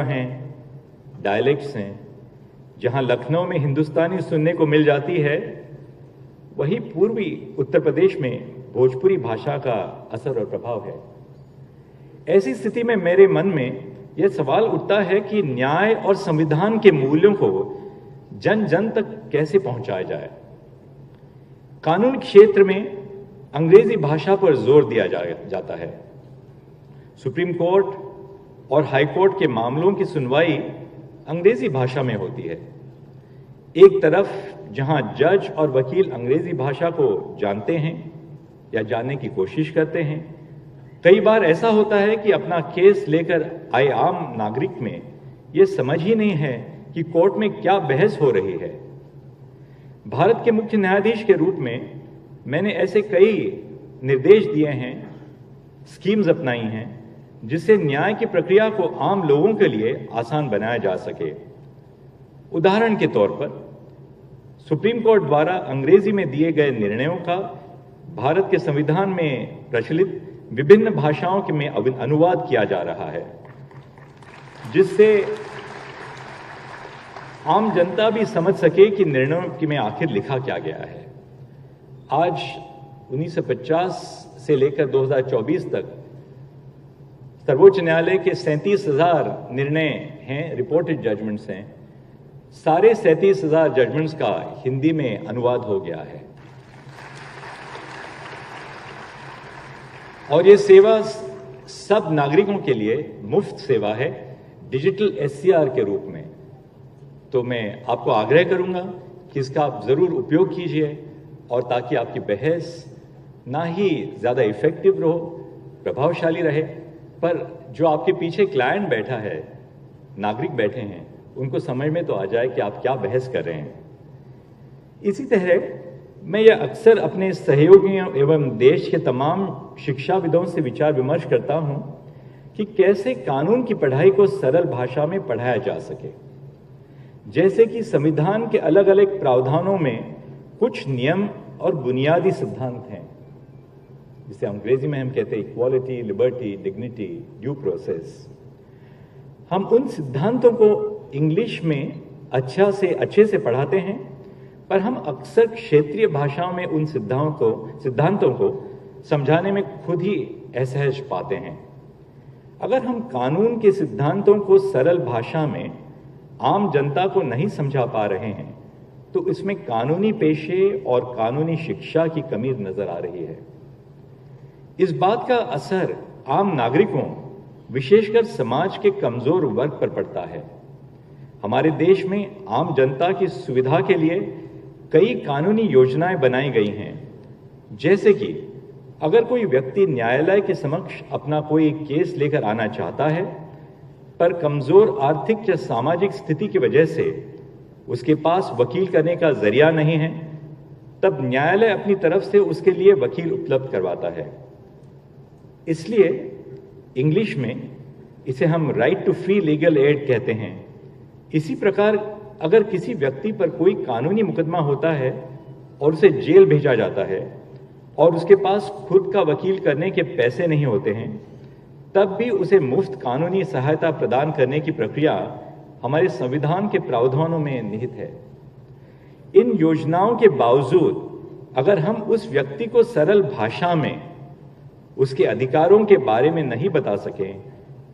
हैं, डायलेक्ट्स हैं। जहां लखनऊ में हिंदुस्तानी सुनने को मिल जाती है, वही पूर्वी उत्तर प्रदेश में भोजपुरी भाषा का असर और प्रभाव है। ऐसी स्थिति में मेरे मन में यह सवाल उठता है कि न्याय और संविधान के मूल्यों को जन जन तक कैसे पहुंचाया जाए। कानून क्षेत्र में अंग्रेजी भाषा पर जोर दिया जाता है। सुप्रीम कोर्ट और हाई कोर्ट के मामलों की सुनवाई अंग्रेजी भाषा में होती है। एक तरफ जहां जज और वकील अंग्रेजी भाषा को जानते हैं या जानने की कोशिश करते हैं, कई बार ऐसा होता है कि अपना केस लेकर आए आम नागरिक में यह समझ ही नहीं है कि कोर्ट में क्या बहस हो रही है। भारत के मुख्य न्यायाधीश के रूप में मैंने ऐसे कई निर्देश दिए हैं, स्कीम्स अपनाई हैं, जिससे न्याय की प्रक्रिया को आम लोगों के लिए आसान बनाया जा सके। उदाहरण के तौर पर सुप्रीम कोर्ट द्वारा अंग्रेजी में दिए गए निर्णयों का भारत के संविधान में प्रचलित विभिन्न भाषाओं में अनुवाद किया जा रहा है, जिससे आम जनता भी समझ सके कि निर्णयों में आखिर लिखा क्या गया है। आज 1950 से लेकर 2024 तक सर्वोच्च न्यायालय के 37,000 निर्णय हैं, रिपोर्टेड जजमेंट्स हैं। सारे 37,000 जजमेंट्स का हिंदी में अनुवाद हो गया है और ये सेवा सब नागरिकों के लिए मुफ्त सेवा है, डिजिटल एससीआर के रूप में। तो मैं आपको आग्रह करूंगा कि इसका आप जरूर उपयोग कीजिए, और ताकि आपकी बहस ना ही ज्यादा इफेक्टिव रहो, प्रभावशाली रहे, पर जो आपके पीछे क्लाइंट बैठा है, नागरिक बैठे हैं, उनको समझ में तो आ जाए कि आप क्या बहस कर रहे हैं। इसी तरह मैं यह अक्सर अपने सहयोगियों एवं देश के तमाम शिक्षाविदों से विचार विमर्श करता हूं कि कैसे कानून की पढ़ाई को सरल भाषा में पढ़ाया जा सके। जैसे कि संविधान के अलग अलग प्रावधानों में कुछ नियम और बुनियादी सिद्धांत हैं, जिसे अंग्रेजी में हम कहते हैं equality, liberty, dignity, due process. हम उन सिद्धांतों को इंग्लिश में अच्छे से पढ़ाते हैं, पर हम अक्सर क्षेत्रीय भाषाओं में उन सिद्धांतों को समझाने में खुद ही असहज पाते हैं। अगर हम कानून के सिद्धांतों को सरल भाषा में आम जनता को नहीं समझा पा रहे हैं, तो इसमें कानूनी पेशे और कानूनी शिक्षा की कमी नजर आ रही है। इस बात का असर आम नागरिकों, विशेषकर समाज के कमजोर वर्ग पर पड़ता है। हमारे देश में आम जनता की सुविधा के लिए कई कानूनी योजनाएं बनाई गई हैं, जैसे कि अगर कोई व्यक्ति न्यायालय के समक्ष अपना कोई केस लेकर आना चाहता है, पर कमजोर आर्थिक या सामाजिक स्थिति की वजह से उसके पास वकील करने का जरिया नहीं है, तब न्यायालय अपनी तरफ से उसके लिए वकील उपलब्ध करवाता है। इसलिए इंग्लिश में इसे हम right to free legal aid कहते हैं। इसी प्रकार अगर किसी व्यक्ति पर कोई कानूनी मुकदमा होता है और उसे जेल भेजा जाता है और उसके पास खुद का वकील करने के पैसे नहीं होते हैं, तब भी उसे मुफ्त कानूनी सहायता प्रदान करने की प्रक्रिया हमारे संविधान के प्रावधानों में निहित है। इन योजनाओं के बावजूद अगर हम उस व्यक्ति को सरल भाषा में उसके अधिकारों के बारे में नहीं बता सकें,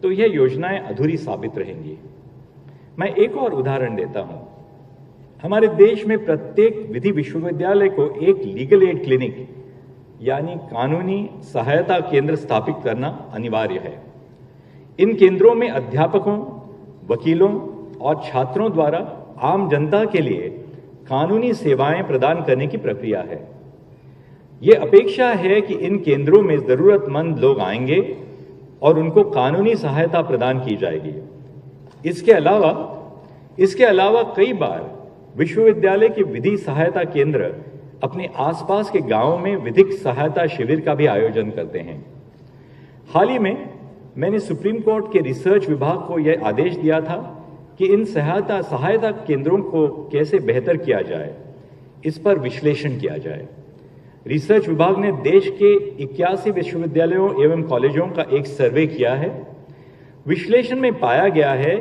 तो यह योजनाएं अधूरी साबित रहेंगी। मैं एक और उदाहरण देता हूं। हमारे देश में प्रत्येक विधि विश्वविद्यालय को एक लीगल एड क्लिनिक यानी कानूनी सहायता केंद्र स्थापित करना अनिवार्य है। इन केंद्रों में अध्यापकों, वकीलों और छात्रों द्वारा आम जनता के लिए कानूनी सेवाएं प्रदान करने की प्रक्रिया है। यह अपेक्षा है कि इन केंद्रों में जरूरतमंद लोग आएंगे और उनको कानूनी सहायता प्रदान की जाएगी। इसके अलावा कई बार विश्वविद्यालय के विधि सहायता केंद्र अपने आसपास के गांवों में विधिक सहायता शिविर का भी आयोजन करते हैं। हाल ही में मैंने सुप्रीम कोर्ट के रिसर्च विभाग को यह आदेश दिया था कि इन सहायता केंद्रों को कैसे बेहतर किया जाए, इस पर विश्लेषण किया जाए। रिसर्च विभाग ने देश के 81 विश्वविद्यालयों एवं कॉलेजों का एक सर्वे किया है। विश्लेषण में पाया गया है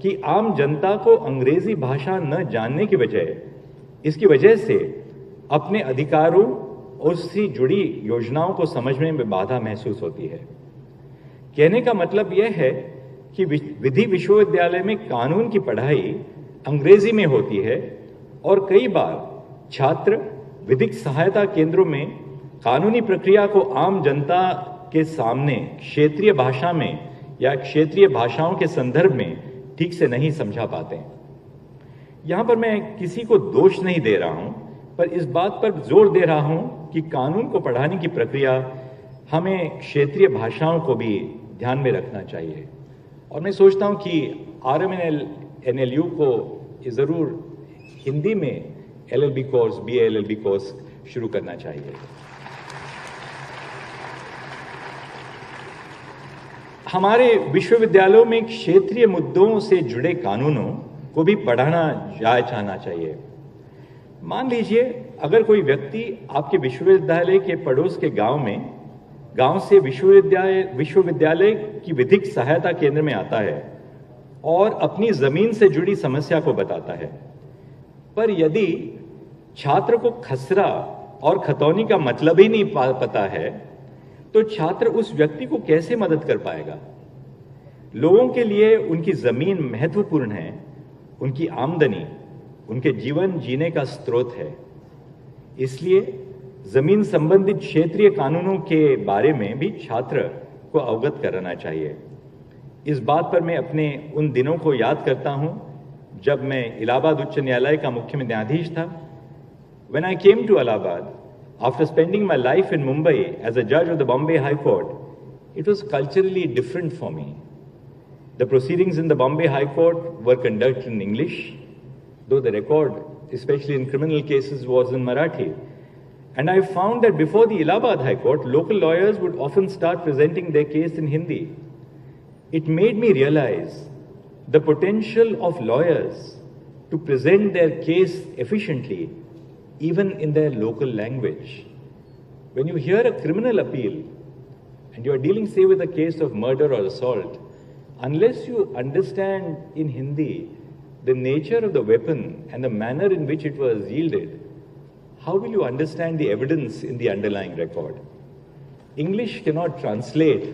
कि आम जनता को अंग्रेजी भाषा न जानने की बजाय इसकी वजह से अपने अधिकारों और उससे जुड़ी योजनाओं को समझने में बाधा महसूस होती है। कहने का मतलब यह है कि विधि विश्वविद्यालय में कानून की पढ़ाई अंग्रेजी में होती है और कई बार छात्र विधिक सहायता केंद्रों में कानूनी प्रक्रिया को आम जनता के सामने क्षेत्रीय भाषा में या क्षेत्रीय भाषाओं के संदर्भ में ठीक से नहीं समझा पाते। यहां पर मैं किसी को दोष नहीं दे रहा हूं, पर इस बात पर जोर दे रहा हूं कि कानून को पढ़ाने की प्रक्रिया हमें क्षेत्रीय भाषाओं को भी ध्यान में रखना चाहिए। और मैं सोचता हूं कि RMN NLU को जरूर हिंदी में LLB course, BA LLB course शुरू करना चाहिए। हमारे विश्वविद्यालयों में क्षेत्रीय मुद्दों से जुड़े कानूनों को भी पढ़ाना जाना चाहिए। मान लीजिए अगर कोई व्यक्ति आपके विश्वविद्यालय के पड़ोस के गांव से विश्वविद्यालय की विधिक सहायता केंद्र में आता है और अपनी जमीन से जुड़ी समस्या को बताता है, पर यदि छात्र को खसरा और खतौनी का मतलब ही नहीं पता है तो छात्र उस व्यक्ति को कैसे मदद कर पाएगा? लोगों के लिए उनकी जमीन महत्वपूर्ण है, उनकी आमदनी उनके जीवन जीने का स्रोत है। इसलिए जमीन संबंधित क्षेत्रीय कानूनों के बारे में भी छात्र को अवगत कराना चाहिए। इस बात पर मैं अपने उन दिनों को याद करता हूं जब मैं इलाहाबाद उच्च न्यायालय का मुख्य न्यायाधीश था। When I came to Allahabad, after spending my life in Mumbai as a judge of the Bombay High Court, it was culturally different for me. The proceedings in the Bombay High Court were conducted in English, though the record, especially in criminal cases, was in Marathi. And I found that before the Allahabad High Court, local lawyers would often start presenting their case in Hindi. It made me realize the potential of lawyers to present their case efficiently, even in their local language. When you hear a criminal appeal and you are dealing, say, with a case of murder or assault, unless you understand in Hindi the nature of the weapon and the manner in which it was yielded, how will you understand the evidence in the underlying record? English cannot translate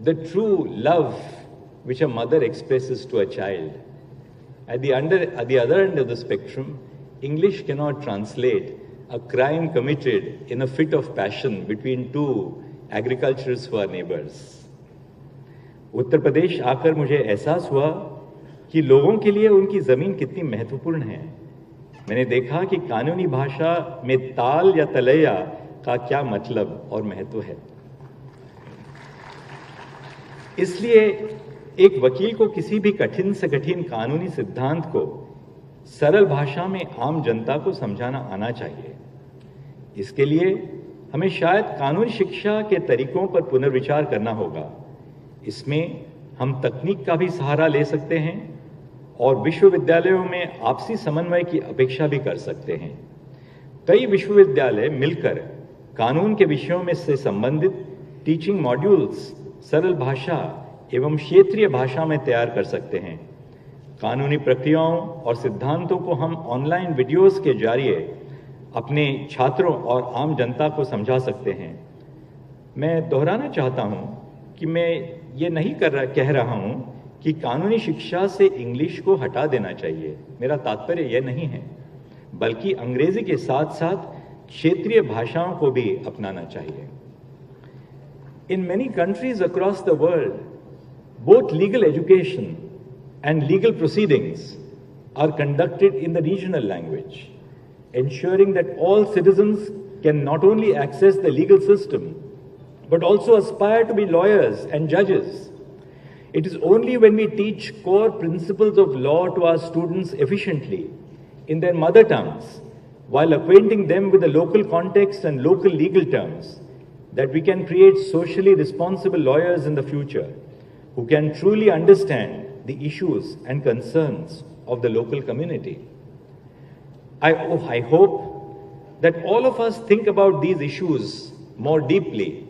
the true love which a mother expresses to a child. At the other end of the spectrum, English cannot translate a crime committed in a fit of passion between two agriculturists who are neighbors. Uttar Pradesh आकर मुझे एहसास हुआ कि लोगों के लिए उनकी जमीन कितनी महत्वपूर्ण है। मैंने देखा कि कानूनी भाषा में ताल या तलैया का क्या मतलब और महत्व है। इसलिए एक वकील को किसी भी कठिन से कठिन कानूनी सिद्धांत को सरल भाषा में आम जनता को समझाना आना चाहिए। इसके लिए हमें शायद कानूनी शिक्षा के तरीकों पर पुनर्विचार करना होगा। इसमें हम तकनीक का भी सहारा ले सकते हैं और विश्वविद्यालयों में आपसी समन्वय की अपेक्षा भी कर सकते हैं। कई विश्वविद्यालय मिलकर कानून के विषयों में से संबंधित टीचिंग मॉड्यूल्स सरल भाषा एवं क्षेत्रीय भाषा में तैयार कर सकते हैं। कानूनी प्रक्रियाओं और सिद्धांतों को हम ऑनलाइन वीडियोस के जरिए अपने छात्रों और आम जनता को समझा सकते हैं। मैं दोहराना चाहता हूं कि मैं ये नहीं कह रहा हूं कि कानूनी शिक्षा से इंग्लिश को हटा देना चाहिए। मेरा तात्पर्य यह नहीं है, बल्कि अंग्रेजी के साथ साथ क्षेत्रीय भाषाओं को भी अपनाना चाहिए। In many countries across the world, both legal education and legal proceedings are conducted in the regional language, ensuring that all citizens can not only access the legal system, but also aspire to be lawyers and judges. It is only when we teach core principles of law to our students efficiently in their mother tongues, while acquainting them with the local context and local legal terms, that we can create socially responsible lawyers in the future who can truly understand the issues and concerns of the local community. I hope that all of us think about these issues more deeply.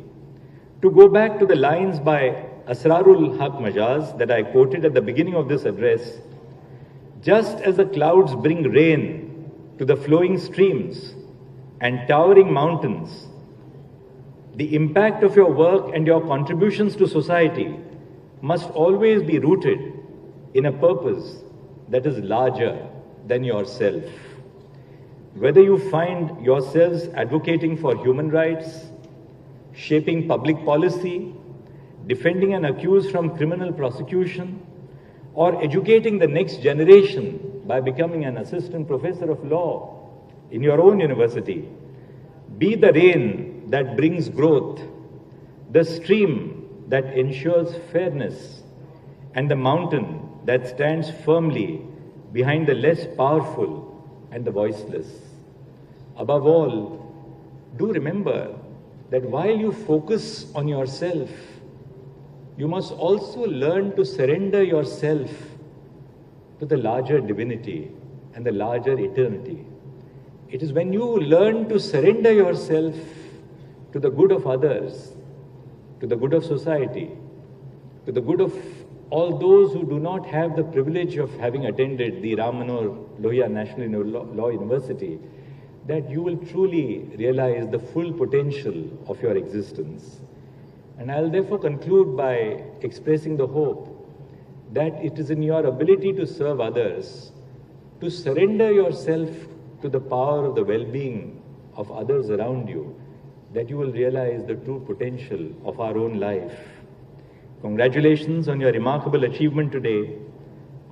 To go back to the lines by Asrarul Haq Majaz that I quoted at the beginning of this address, just as the clouds bring rain to the flowing streams and towering mountains, the impact of your work and your contributions to society must always be rooted in a purpose that is larger than yourself. Whether you find yourselves advocating for human rights, shaping public policy, defending an accused from criminal prosecution, or educating the next generation by becoming an assistant professor of law in your own university, be the rain that brings growth, the stream that ensures fairness, and the mountain that stands firmly behind the less powerful and the voiceless. Above all, do remember that while you focus on yourself, you must also learn to surrender yourself to the larger divinity and the larger eternity. It is when you learn to surrender yourself to the good of others, to the good of society, to the good of all those who do not have the privilege of having attended the Ram Manohar Lohia National Law University, that you will truly realize the full potential of your existence. And I'll therefore conclude by expressing the hope that it is in your ability to serve others, to surrender yourself to the power of the well-being of others around you, that you will realize the true potential of our own life. Congratulations on your remarkable achievement today.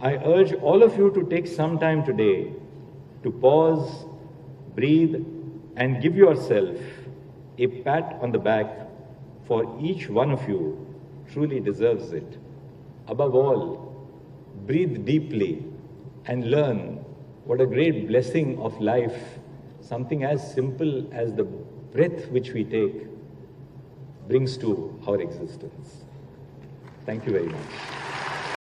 I urge all of you to take some time today to pause, breathe, and give yourself a pat on the back, for each one of you truly deserves it. Above all, breathe deeply and learn what a great blessing of life, something as simple as the breath which we take, brings to our existence. Thank you very much.